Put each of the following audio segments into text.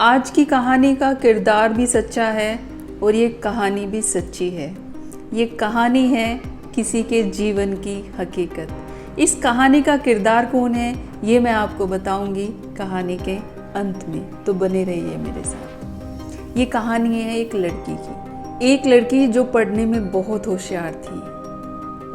आज की कहानी का किरदार भी सच्चा है और ये कहानी भी सच्ची है। ये कहानी है किसी के जीवन की हकीकत। इस कहानी का किरदार कौन है ये मैं आपको बताऊंगी कहानी के अंत में, तो बने रहिए मेरे साथ। ये कहानी है एक लड़की की, एक लड़की जो पढ़ने में बहुत होशियार थी।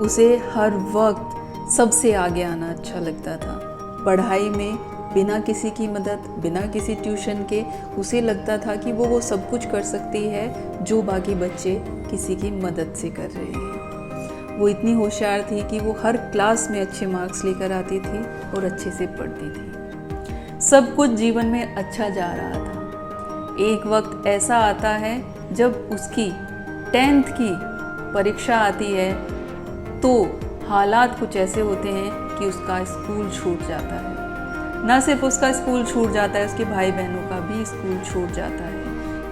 उसे हर वक्त सबसे आगे आना अच्छा लगता था। पढ़ाई में बिना किसी की मदद, बिना किसी ट्यूशन के उसे लगता था कि वो सब कुछ कर सकती है जो बाकी बच्चे किसी की मदद से कर रहे हैं। वो इतनी होशियार थी कि वो हर क्लास में अच्छे मार्क्स लेकर आती थी और अच्छे से पढ़ती थी। सब कुछ जीवन में अच्छा जा रहा था। एक वक्त ऐसा आता है जब उसकी 10th की परीक्षा आती है तो हालात कुछ ऐसे होते हैं कि उसका स्कूल छूट जाता है। न सिर्फ उसका स्कूल छूट जाता है, उसके भाई बहनों का भी स्कूल छूट जाता है,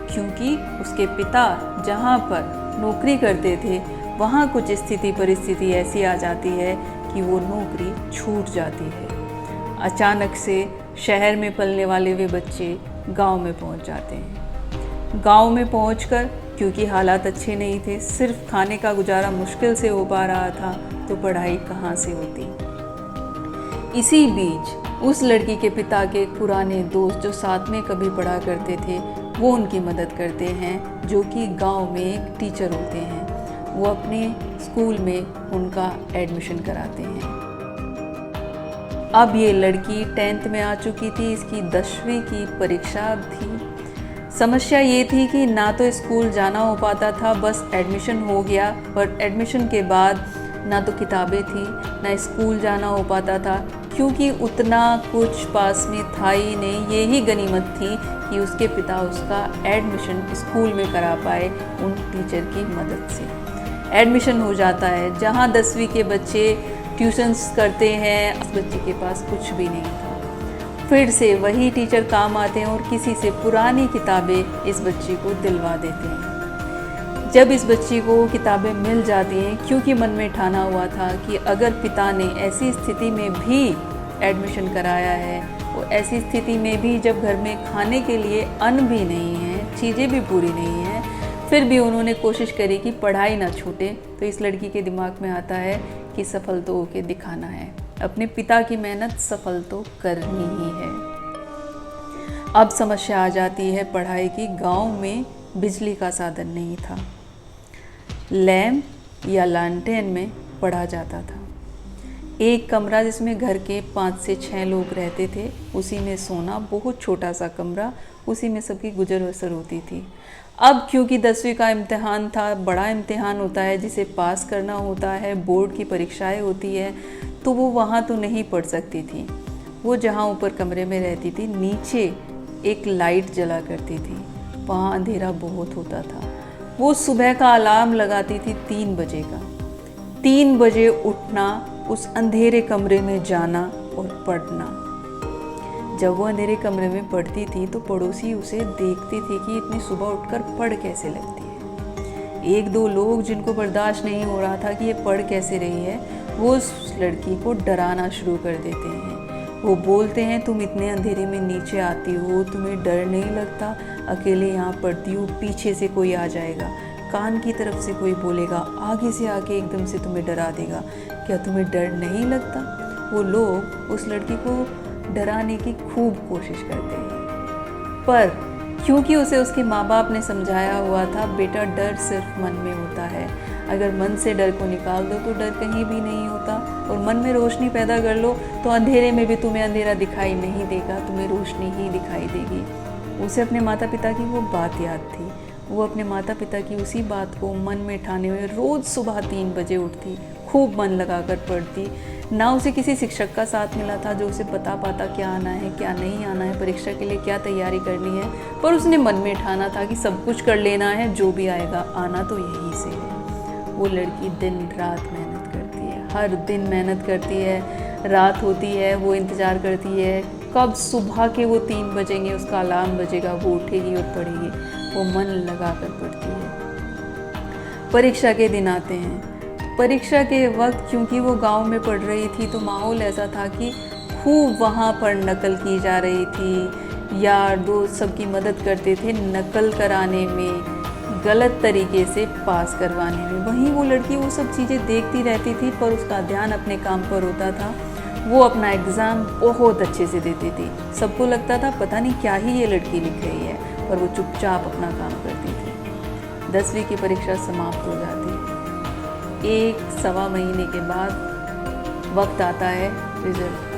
क्योंकि उसके पिता जहाँ पर नौकरी करते थे वहाँ कुछ स्थिति परिस्थिति ऐसी आ जाती है कि वो नौकरी छूट जाती है। अचानक से शहर में पलने वाले वे बच्चे गांव में पहुँच जाते हैं। गांव में पहुँचकर क्योंकि हालात अच्छे नहीं थे, सिर्फ खाने का गुजारा मुश्किल से हो पा रहा था, तो पढ़ाई कहाँ से होती। इसी बीच उस लड़की के पिता के पुराने दोस्त जो साथ में कभी पढ़ा करते थे वो उनकी मदद करते हैं, जो कि गांव में एक टीचर होते हैं। वो अपने स्कूल में उनका एडमिशन कराते हैं। अब ये लड़की 10th में आ चुकी थी, इसकी 10वीं की परीक्षा थी। समस्या ये थी कि ना तो स्कूल जाना हो पाता था, बस एडमिशन हो गया, पर एडमिशन के बाद ना तो किताबें थी ना स्कूल जाना हो पाता था, क्योंकि उतना कुछ पास में था ही नहीं। यही गनीमत थी कि उसके पिता उसका एडमिशन स्कूल में करा पाए उन टीचर की मदद से। एडमिशन हो जाता है। जहाँ 10वीं के बच्चे ट्यूशन्स करते हैं, उस बच्चे के पास कुछ भी नहीं था। फिर से वही टीचर काम आते हैं और किसी से पुरानी किताबें इस बच्चे को दिलवा देते हैं। जब इस बच्ची को किताबें मिल जाती हैं, क्योंकि मन में ठाना हुआ था कि अगर पिता ने ऐसी स्थिति में भी एडमिशन कराया है, वो ऐसी स्थिति में भी जब घर में खाने के लिए अन्न भी नहीं है, चीज़ें भी पूरी नहीं हैं, फिर भी उन्होंने कोशिश करी कि पढ़ाई ना छूटे, तो इस लड़की के दिमाग में आता है कि सफल तो होके दिखाना है, अपने पिता की मेहनत सफल तो करनी ही है। अब समस्या आ जाती है पढ़ाई की। गाँव में बिजली का साधन नहीं था, लैंप या लालटेन में पढ़ा जाता था। एक कमरा जिसमें घर के 5 से 6 लोग रहते थे, उसी में सोना, बहुत छोटा सा कमरा, उसी में सबकी गुजर बसर होती थी। अब क्योंकि 10वीं का इम्तिहान था, बड़ा इम्तिहान होता है जिसे पास करना होता है, बोर्ड की परीक्षाएं होती है, तो वो वहाँ तो नहीं पढ़ सकती थी। वो जहाँ ऊपर कमरे में रहती थी, नीचे एक लाइट जला करती थी, वहाँ अंधेरा बहुत होता था। वो सुबह का अलार्म लगाती थी 3 बजे का। 3 बजे उठना, उस अंधेरे कमरे में जाना और पढ़ना। जब वो अंधेरे कमरे में पढ़ती थी तो पड़ोसी उसे देखती थी कि इतनी सुबह उठकर पढ़ कैसे लगती है। 1-2 लोग जिनको बर्दाश्त नहीं हो रहा था कि ये पढ़ कैसे रही है, वो उस लड़की को डराना शुरू कर देते हैं। वो बोलते हैं, तुम इतने अंधेरे में नीचे आती हो, तुम्हें डर नहीं लगता? अकेले यहाँ पढ़ती हो, पीछे से कोई आ जाएगा, कान की तरफ से कोई बोलेगा, आगे से आके एकदम से तुम्हें डरा देगा, क्या तुम्हें डर नहीं लगता? वो लोग उस लड़की को डराने की खूब कोशिश करते हैं, पर क्योंकि उसे उसके माँ बाप ने समझाया हुआ था, बेटा डर सिर्फ मन में होता है, अगर मन से डर को निकाल दो तो डर कहीं भी नहीं होता, और मन में रोशनी पैदा कर लो तो अंधेरे में भी तुम्हें अंधेरा दिखाई नहीं देगा, तुम्हें रोशनी ही दिखाई देगी। उसे अपने माता पिता की वो बात याद थी। वो अपने माता पिता की उसी बात को मन में ठाने हुए रोज़ सुबह 3 बजे उठती, खूब मन लगाकर पढ़ती। ना उसे किसी शिक्षक का साथ मिला था जो उसे बता पाता क्या आना है क्या नहीं आना है, परीक्षा के लिए क्या तैयारी करनी है, पर उसने मन में ठाना था कि सब कुछ कर लेना है, जो भी आएगा, आना तो यहीं से है। वो लड़की दिन रात मेहनत करती है, हर दिन मेहनत करती है। रात होती है, वो इंतज़ार करती है कब सुबह के वो 3 बजेंगे, उसका अलार्म बजेगा, वो उठेगी और पढ़ेगी। वो मन लगा कर पढ़ती है। परीक्षा के दिन आते हैं। परीक्षा के वक्त क्योंकि वो गांव में पढ़ रही थी तो माहौल ऐसा था कि खूब वहाँ पर नकल की जा रही थी, यार दोस्त सबकी मदद करते थे नकल कराने में, गलत तरीके से पास करवाने में। वहीं वो लड़की वो सब चीज़ें देखती रहती थी पर उसका ध्यान अपने काम पर होता था। वो अपना एग्ज़ाम बहुत अच्छे से देती थी। सबको लगता था पता नहीं क्या ही ये लड़की लिख रही है, पर वो चुपचाप अपना काम करती थी। 10वीं की परीक्षा समाप्त हो जाती है। 1-1.25 महीने के बाद वक्त आता है रिजल्ट का।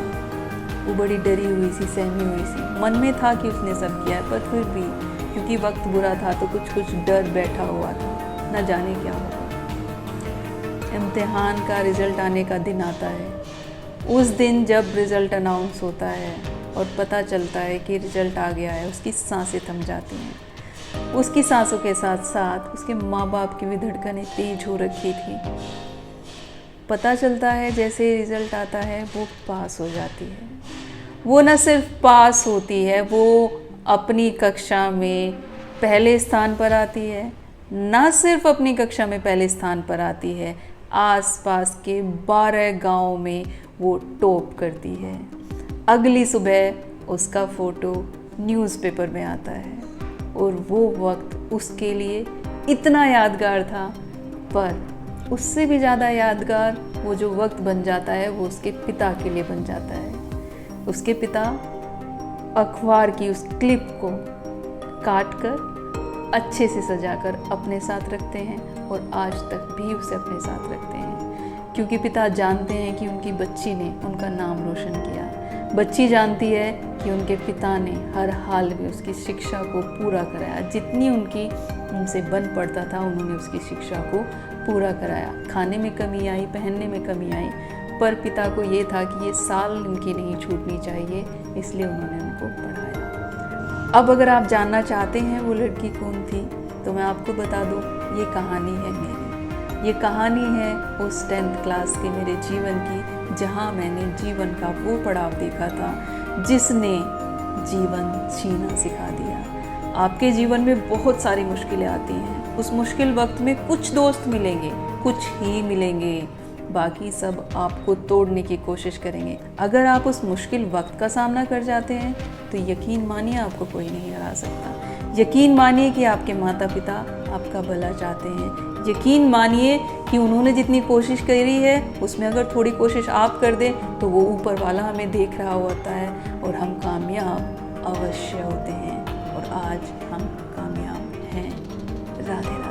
वो बड़ी डरी हुई सी, सहमी हुई सी। मन में था कि उसने सब किया है, पर फिर भी क्योंकि वक्त बुरा था तो कुछ डर बैठा हुआ था, न जाने क्या होगा। इम्तिहान का रिज़ल्ट आने का दिन आता है। उस दिन जब रिज़ल्ट अनाउंस होता है और पता चलता है कि रिज़ल्ट आ गया है, उसकी सांसें थम जाती हैं। उसकी सांसों के साथ साथ उसके माँ बाप की भी धड़कनें तेज हो रखी थी। पता चलता है जैसे रिज़ल्ट आता है वो पास हो जाती है। वो न सिर्फ पास होती है, वो अपनी कक्षा में पहले स्थान पर आती है। न सिर्फ अपनी कक्षा में पहले स्थान पर आती है, आसपास के 12 गांव में वो टॉप करती है। अगली सुबह उसका फ़ोटो न्यूज़पेपर में आता है और वो वक्त उसके लिए इतना यादगार था। पर उससे भी ज़्यादा यादगार वो जो वक्त बन जाता है वो उसके पिता के लिए बन जाता है। उसके पिता अखबार की उस क्लिप को काट कर अच्छे से सजाकर अपने साथ रखते हैं और आज तक भी उसे अपने साथ रखते हैं, क्योंकि पिता जानते हैं कि उनकी बच्ची ने उनका नाम रोशन किया। बच्ची जानती है कि उनके पिता ने हर हाल में उसकी शिक्षा को पूरा कराया। जितनी उनसे बन पड़ता था उन्होंने उसकी शिक्षा को पूरा कराया। खाने में कमी आई, पहनने में कमी आई, पर पिता को ये था कि ये साल उनकी नहीं छूटनी चाहिए, इसलिए उन्होंने उनको पढ़ाया। अब अगर आप जानना चाहते हैं वो लड़की कौन थी तो मैं आपको बता दूं, ये कहानी है मेरी। ये कहानी है उस 10th क्लास के मेरे जीवन की, जहां मैंने जीवन का वो पड़ाव देखा था जिसने जीवन जीना सिखा दिया। आपके जीवन में बहुत सारी मुश्किलें आती हैं। उस मुश्किल वक्त में कुछ दोस्त मिलेंगे, कुछ ही मिलेंगे, बाकी सब आपको तोड़ने की कोशिश करेंगे। अगर आप उस मुश्किल वक्त का सामना कर जाते हैं तो यकीन मानिए आपको कोई नहीं हरा सकता। यकीन मानिए कि आपके माता पिता आपका भला चाहते हैं। यकीन मानिए कि उन्होंने जितनी कोशिश करी है उसमें अगर थोड़ी कोशिश आप कर दें तो वो ऊपर वाला हमें देख रहा होता है और हम कामयाब अवश्य होते हैं। और आज हम कामयाब हैं। राधे राधे।